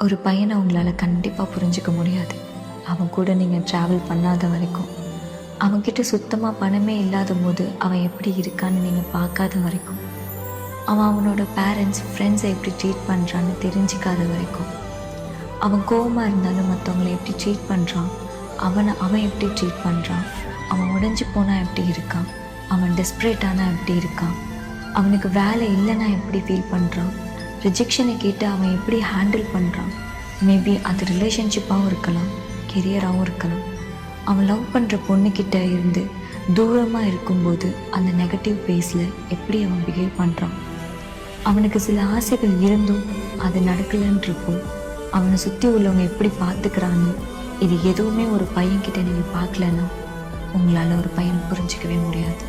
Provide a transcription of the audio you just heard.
ஒரு பையனை உங்களால் கண்டிப்பாக புரிஞ்சிக்க முடியாது. அவன் கூட நீங்கள் ட்ராவல் பண்ணாத வரைக்கும், அவன்கிட்ட சுத்தமாக பணமே இல்லாத போது அவன் எப்படி இருக்கான்னு நீங்கள் பார்க்காத வரைக்கும், அவன் அவனோட பேரண்ட்ஸ் ஃப்ரெண்ட்ஸை எப்படி ட்ரீட் பண்ணுறான்னு தெரிஞ்சிக்காத வரைக்கும், அவன் கோவமாக இருந்தாலும் மற்றவங்கள எப்படி ட்ரீட் பண்ணுறான், அவன் எப்படி ட்ரீட் பண்ணுறான், அவன் உடஞ்சி போனால் எப்படி இருக்கான், அவன் டெஸ்ப்ரேட்டானா எப்படி இருக்கான், அவனுக்கு வேலை இல்லைன்னா எப்படி ஃபீல் பண்ணுறான், ரிஜெக்ஷனை கேட்டு அவன் எப்படி ஹேண்டில் பண்ணுறான், மேபி அது ரிலேஷன்ஷிப்பாகவும் இருக்கலாம், கெரியராகவும் இருக்கலாம். அவன் லவ் பண்ணுற பொண்ணுக்கிட்ட இருந்து தூரமாக இருக்கும்போது அந்த நெகட்டிவ் பேஸில் எப்படி அவன் பிஹேவ் பண்ணுறான், அவனுக்கு சில ஆசைகள் இருந்தும் அது நடக்கலைன்றப்போ அவனை சுற்றி உள்ளவங்க எப்படி பார்த்துக்கிறான்னு, இது எதுவுமே ஒரு பையன்கிட்ட நீங்கள் பார்க்கலன்னா உங்களால் ஒரு பையனை புரிஞ்சிக்கவே முடியாது.